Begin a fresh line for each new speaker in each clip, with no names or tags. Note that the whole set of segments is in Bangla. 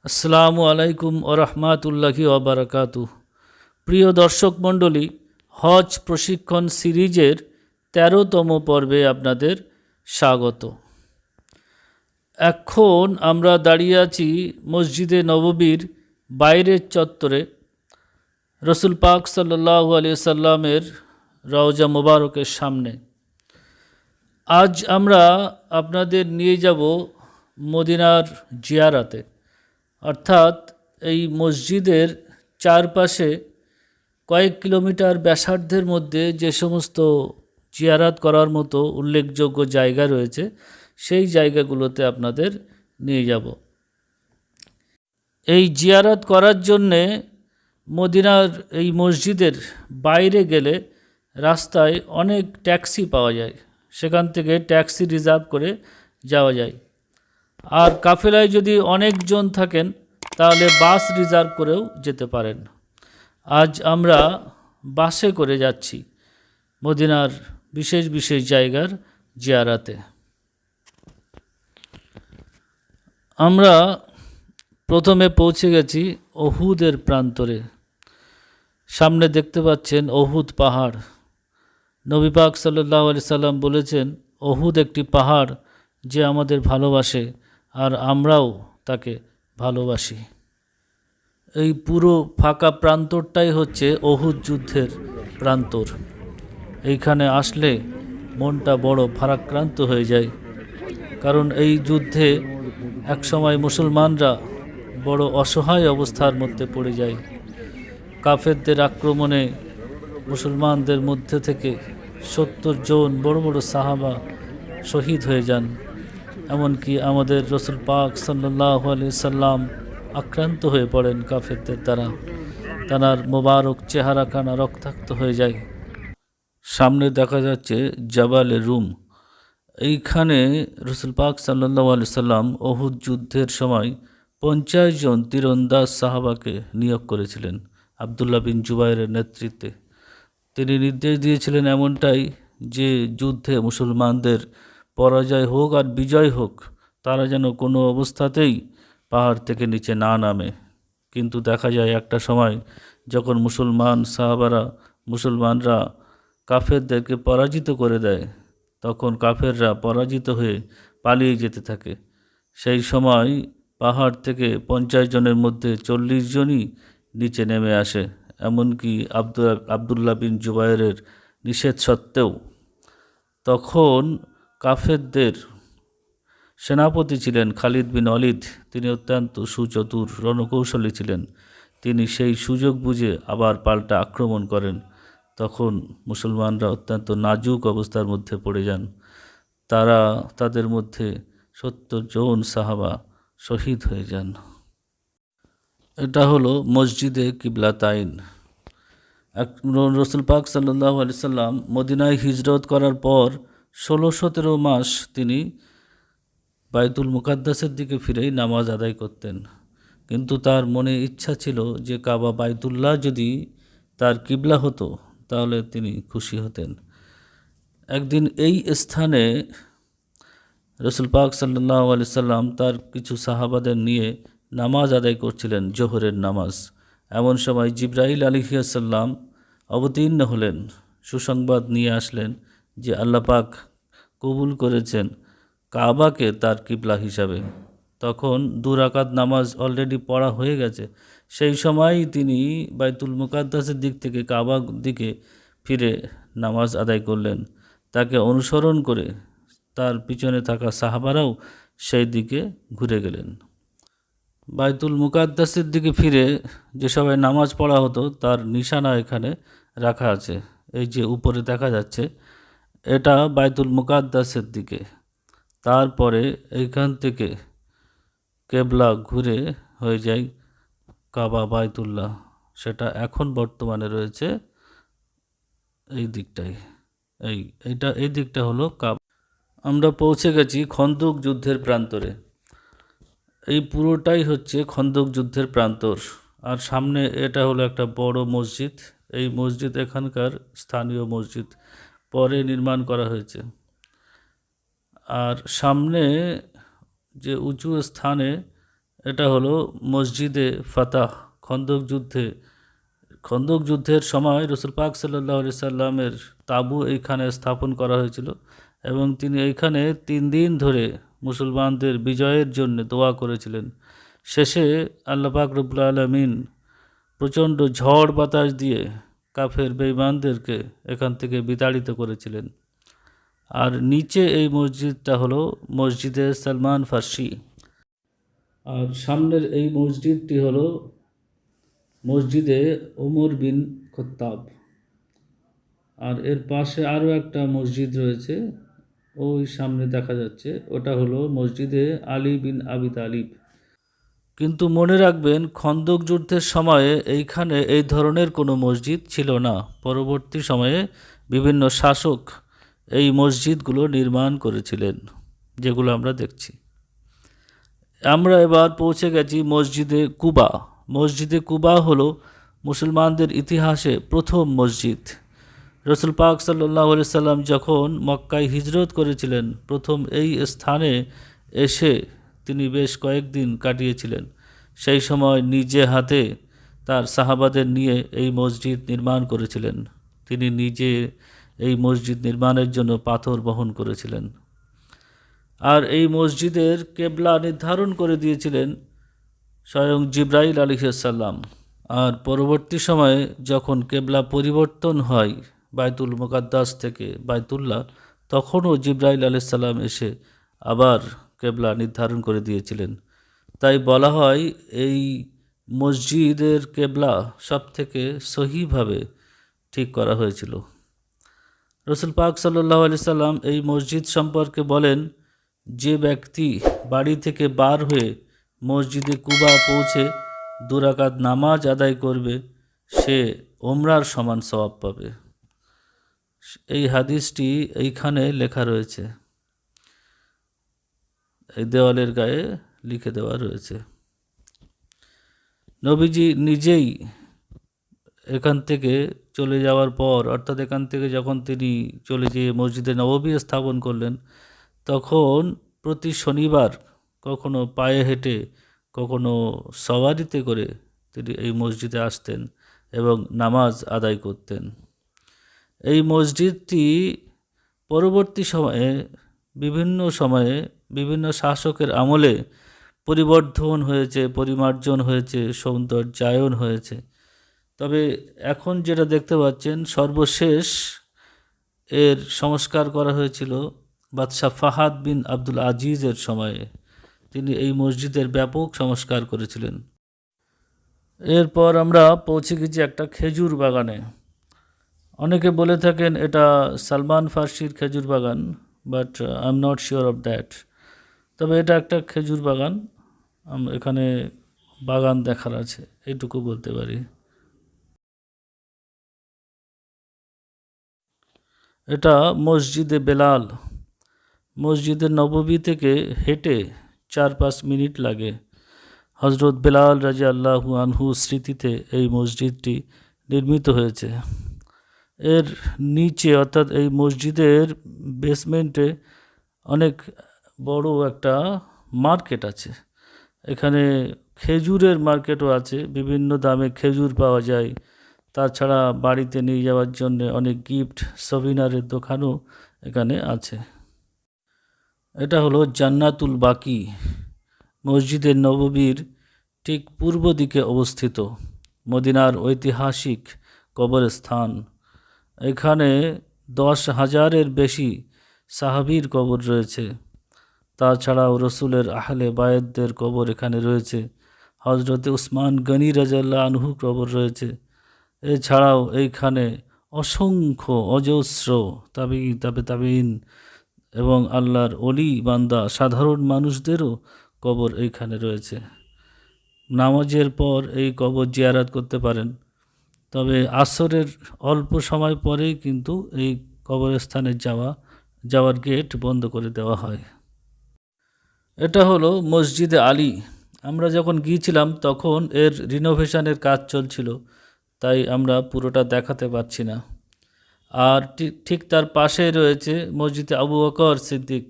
আসসালামু আলাইকুম ওরহমাতুল্লাহি ওবারাকাতু। প্রিয় দর্শক মণ্ডলী, হজ প্রশিক্ষণ সিরিজের ১৩তম পর্বে আপনাদের স্বাগত। এখন আমরা দাঁড়িয়ে আছি মসজিদে নববীর বাইরের চত্বরে, রসুল পাক সাল্লাল্লাহু আলাইহি সাল্লামের রওজা মোবারকের সামনে। আজ আমরা আপনাদের নিয়ে যাব মদিনার জিয়ারাতে, অর্থাৎ এই মসজিদের চারপাশে কয়েক কিলোমিটার ব্যাসার্ধের মধ্যে যে সমস্ত জিয়ারাত করার মতো উল্লেখযোগ্য জায়গা রয়েছে সেই জায়গাগুলোতে আপনাদের নিয়ে যাব। এই জিয়ারাত করার জন্যে মদিনার এই মসজিদের বাইরে গেলে রাস্তায় অনেক ট্যাক্সি পাওয়া যায়, সেখান থেকে ট্যাক্সি রিজার্ভ করে যাওয়া যায়। আর কাফেলায় যদি অনেকজন থাকেন তাহলে বাস রিজার্ভ করেও যেতে পারেন। আজ আমরা বাসে করে যাচ্ছি মদিনার বিশেষ বিশেষ জায়গার জিয়ারাতে। আমরা প্রথমে পৌঁছে গেছি অহুদের প্রান্তরে। সামনে দেখতে পাচ্ছেন অহুদ পাহাড়। নবী পাক সাল্লাল্লাহু আলাইহি সাল্লাম বলেছেন, অহুদ একটি পাহাড় যে আমাদের ভালোবাসে আর আমরাও তাকে ভালোবাসি। এই পুরো ফাঁকা প্রান্তরটাই হচ্ছে অহুদ যুদ্ধের প্রান্তর। এইখানে আসলে মনটা বড় ভারাক্রান্ত হয়ে যায়, কারণ এই যুদ্ধে একসময় মুসলমানরা বড় অসহায় অবস্থার মধ্যে পড়ে যায়। কাফেরদের আক্রমণে মুসলমানদের মধ্যে থেকে ৭০ জন বড় বড় সাহাবা শহীদ হয়ে যান। এমনকি আমাদের রসুল পাক সাল্লাল্লাহু আলাইহি সাল্লাম আক্রান্ত হয়ে পড়েন কাফেরদের দ্বারা। তার মোবারক চেহারাখানা রক্তাক্ত হয়ে যায়। সামনে দেখা যাচ্ছে জাবালে রুম। এইখানে রসুল পাক সাল্লাল্লাহু আলাইহি সাল্লাম অহুদ যুদ্ধের সময় ৫০ জন তীরন্দাজ সাহাবাকে নিয়োগ করেছিলেন আবদুল্লাহ বিন জুবাইরের নেতৃত্বে। তিনি নির্দেশ দিয়েছিলেন এমনটাই যে যুদ্ধে মুসলমানদের পরাজয় হোক আর বিজয় হোক, তারা যেন কোনো অবস্থাতেই পাহাড় থেকে নিচে না নামে। কিন্তু দেখা যায় একটা সময় যখন মুসলমানরা কাফেরদেরকে পরাজিত করে দেয়, তখন কাফেররা পরাজিত হয়ে পালিয়ে যেতে থাকে। সেই সময় পাহাড় থেকে ৫০ জনের মধ্যে ৪০ জনই নিচে নেমে আসে, এমনকি আবদুল্লাহ বিন জুবাইরের নিষেধ সত্ত্বেও। তখন কাফেরদের সেনাপতি ছিলেন খালিদ বিন ওয়ালিদ। তিনি অত্যন্ত সুচতুর রণকৌশলী ছিলেন। তিনি সেই সুযোগ বুঝে আবার পাল্টা আক্রমণ করেন। তখন মুসলমানরা অত্যন্ত নাজুক অবস্থার মধ্যে পড়ে যান। তাদের মধ্যে ৭০ জন সাহাবা শহীদ হয়ে যান। এটা হলো মসজিদে কিবলাতাইন। রসুল পাক সাল্লাল্লাহু আলাইহি সাল্লাম মদিনায় হিজরত করার পর ১৬-১৭ মাস তিনি বাইতুল মুকাদ্দাসের দিকে ফিরেই নামাজ আদায় করতেন। কিন্তু তার মনে ইচ্ছা ছিল যে কাবা বাইতুল্লাহ যদি তার কিবলা হতো তাহলে তিনি খুশি হতেন। একদিন এই স্থানে রসুল পাক সাল্লাল্লাহু আলাইহি সাল্লাম তার কিছু সাহাবাদের নিয়ে নামাজ আদায় করছিলেন, জোহরের নামাজ। এমন সময় জিবরাইল আলাইহিস সালাম অবতীর্ণ হলেন, সুসংবাদ নিয়ে আসলেন যে আল্লাহ পাক কবুল করেছেন কাবাকে তার কিবলা হিসাবে। তখন ২ রাকাত নামাজ অলরেডি পড়া হয়ে গেছে। সেই সময়ই তিনি বাইতুল মুকাদ্দাসের দিক থেকে কাবার দিকে ফিরে নামাজ আদায় করলেন। তাকে অনুসরণ করে তার পিছনে থাকা সাহাবারাও সেই দিকে ঘুরে গেলেন। বাইতুল মুকাদ্দাসের দিকে ফিরে যে সবাই নামাজ পড়া হতো তার নিশানা এখানে রাখা আছে। এই যে উপরে দেখা যাচ্ছে, এটা বাইতুল মুকাদ্দাসের দিকে। তারপরে এইখান থেকে কেবলা ঘুরে হয়ে যায় কাবা বাইতুল্লাহ। সেটা এখন বর্তমানে রয়েছে এই দিকটায়। এই দিকটা হলো কাবা। আমরা পৌঁছে গেছি খন্দক যুদ্ধের প্রান্তরে। এই পুরোটাই হচ্ছে খন্দক যুদ্ধের প্রান্তর। আর সামনে এটা হলো একটা বড় মসজিদ। এই মসজিদ এখানকার স্থানীয় মসজিদ, পরে নির্মাণ করা হয়েছে। আর সামনে যে উঁচু স্থানে এটা হলো মসজিদে ফাতাহ। খন্দক যুদ্ধের সময় রসুল পাক সাল্লাল্লাহু আলাইহি সাল্লামের তাঁবু এইখানে স্থাপন করা হয়েছিল এবং তিনি এইখানে 3 দিন ধরে মুসলমানদের বিজয়ের জন্য দোয়া করেছিলেন। শেষে আল্লাহ পাক রব্বুল আলামিন প্রচণ্ড ঝড় বাতাস দিয়ে কাফের বেঈমানদেরকে এখান থেকে বিতাড়িত করেছিলেন। আর নিচে এই মসজিদটা হলো মসজিদে সালমান ফার্সি। আর সামনের এই মসজিদটি হলো মসজিদে ওমর বিন খত্তাব। আর এর পাশে আরও একটা মসজিদ রয়েছে, ওই সামনে দেখা যাচ্ছে, ওটা হলো মসজিদে আলী বিন আবি তালিব। কিন্তু মনে রাখবেন, খন্দক যুদ্ধের সময়ে এইখানে এই ধরনের কোনো মসজিদ ছিল না। পরবর্তী সময়ে বিভিন্ন শাসক এই মসজিদগুলো নির্মাণ করেছিলেন, যেগুলো আমরা দেখছি। আমরা এবার পৌঁছে গেছি মসজিদে কুবা। মসজিদে কুবা হলো মুসলমানদের ইতিহাসে প্রথম মসজিদ। রসুল পাক সাল্লাল্লাহু আলাইহি সাল্লাম যখন মক্কায় হিজরত করেছিলেন, প্রথম এই স্থানে এসে তিনি বেশ কয়েকদিন কাটিয়েছিলেন। সেই সময় নিজে হাতে তার সাহাবাদের নিয়ে এই মসজিদ নির্মাণ করেছিলেন। তিনি নিজে এই মসজিদ নির্মাণের জন্য পাথর বহন করেছিলেন। আর এই মসজিদের কেবলা নির্ধারণ করে দিয়েছিলেন স্বয়ং জিব্রাইল আলাইহিস সালাম। আর পরবর্তী সময়ে যখন কেবলা পরিবর্তন হয় বাইতুল মুকাদ্দাস থেকে বাইতুল্লাহ, তখনও জিব্রাইল আলাইহিস সালাম এসে আবার কেবলা নির্ধারণ করে দিয়েছিলেন। তাই বলা হয় এই মসজিদের কেবলা সব থেকে সহিভাবে ঠিক করা হয়েছিল। রসুল পাক সাল্লাল্লাহু আলাইহি সাল্লাম এই মসজিদ সম্পর্কে বলেন, যে ব্যক্তি বাড়ি থেকে বার হয়ে মসজিদে কুবা পৌঁছে 2 রাকাত নামাজ আদায় করবে, সে ওমরার সমান সওয়াব পাবে। এই হাদিসটি এইখানে লেখা রয়েছে, এই দেওয়ালের গায়ে লিখে দেওয়া রয়েছে। নবীজি নিজেই এখান থেকে চলে যাওয়ার পর, অর্থাৎ এখান থেকে যখন তিনি চলে যেয়ে মসজিদে নববী স্থাপন করলেন, তখন প্রতি শনিবার কখনো পায়ে হেঁটে, কখনো সওয়ারিতে করে তিনি এই মসজিদে আসতেন এবং নামাজ আদায় করতেন। এই মসজিদটি পরবর্তী সময়ে বিভিন্ন শাসকের আমলে পরিবর্ধন হয়েছে, পরিমার্জন হয়েছে, সৌন্দর্যায়ন হয়েছে। তবে এখন যেটা দেখতে পাচ্ছেন, সর্বশেষ এর সংস্কার করা হয়েছিল বাদশাহ ফাহাদ বিন আব্দুল আজিজের সময়ে। তিনি এই মসজিদের ব্যাপক সংস্কার করেছিলেন। এরপর আমরা পৌঁছে গেছি একটা খেজুর বাগানে। অনেকে বলে থাকেন এটা সালমান ফার্সির খেজুর বাগান, but I am not sure of that. তবে এটা একটা খেজুর বাগান, এখানে বাগান দেখার আছে, এইটুকু বলতে পারি। এটা মসজিদে বেলাল। মসজিদে নববী থেকে হেঁটে 4-5 মিনিট লাগে। হজরত বেলাল রাদিয়াল্লাহু আনহু স্মৃতিতে এই মসজিদটি নির্মিত হয়েছে। এর নিচে, অর্থাৎ এই মসজিদের বেসমেন্টে অনেক বড় একটা মার্কেট আছে। এখানে খেজুরের মার্কেটও আছে, বিভিন্ন দামে খেজুর পাওয়া যায়। তাছাড়া বাড়িতে নিয়ে যাওয়ার জন্য অনেক গিফট সভিনারের দোকানও এখানে আছে। এটা হলো জান্নাতুল বাকি, মসজিদের নববীর ঠিক পূর্ব দিকে অবস্থিত মদিনার ঐতিহাসিক কবরস্থান। এখানে 10,000-এর বেশি সাহাবীর কবর রয়েছে। তাছাড়াও রসুলের আহলে বায়েতদের কবর এখানে রয়েছে। হজরতে উসমান গনি রাদিয়াল্লাহু আনহু কবর রয়েছে। এছাড়াও এইখানে অসংখ্য অজস্র তাবেঈন এবং আল্লাহর অলি বান্দা সাধারণ মানুষদেরও কবর এইখানে রয়েছে। নামাজের পর এই কবর জিয়ারত করতে পারেন, তবে আসরের অল্প সময় পরেই কিন্তু এই কবরস্থানে যাওয়ার গেট বন্ধ করে দেওয়া হয়। এটা হলো মসজিদে আলী। আমরা যখন গিয়েছিলাম তখন এর রিনোভেশনের কাজ চলছিল, তাই আমরা পুরোটা দেখাতে পারছি না। আর ঠিক তার পাশেই রয়েছে মসজিদে আবু বকর সিদ্দিক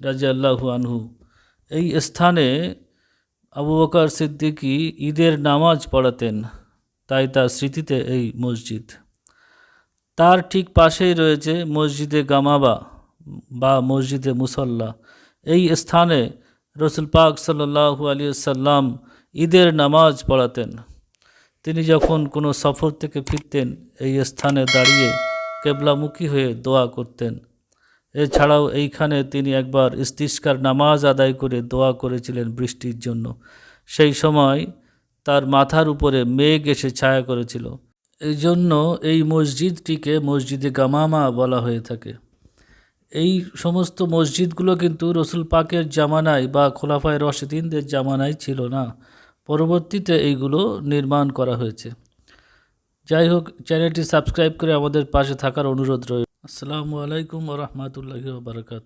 রাদিয়াল্লাহু আনহু। এই স্থানে আবু বকর সিদ্দিকী ঈদের নামাজ পড়াতেন, তাই তার স্মৃতিতে এই মসজিদ। তার ঠিক পাশেই রয়েছে মসজিদে গামাবা বা মসজিদে মুসল্লা। এই স্থানে রসুল পাক সাল্লাল্লাহু আলাইহি সাল্লাম ঈদের নামাজ পড়াতেন। তিনি যখন কোনো সফর থেকে ফিরতেন এই স্থানে দাঁড়িয়ে কেবলামুখী হয়ে দোয়া করতেন। এছাড়াও এইখানে তিনি একবার ইস্তিসকার নামাজ আদায় করে দোয়া করেছিলেন বৃষ্টির জন্য। সেই সময় তার মাথার উপরে মেঘ এসে ছায়া করেছিল। এই জন্য এই মসজিদটিকে মসজিদে গামামা বলা হয়ে থাকে। এই সমস্ত মসজিদগুলো কিন্তু রসুল পাকের জামানায় বা খোলাফায়ে রশিদিনদের জামানায় ছিল না, পরবর্তীতে এইগুলো নির্মাণ করা হয়েছে। যাই হোক, চ্যানেলটি সাবস্ক্রাইব করে আমাদের পাশে থাকার অনুরোধ রইল। আসসালামু আলাইকুম ওয়া রাহমাতুল্লাহি ওয়া বারাকাতুহু।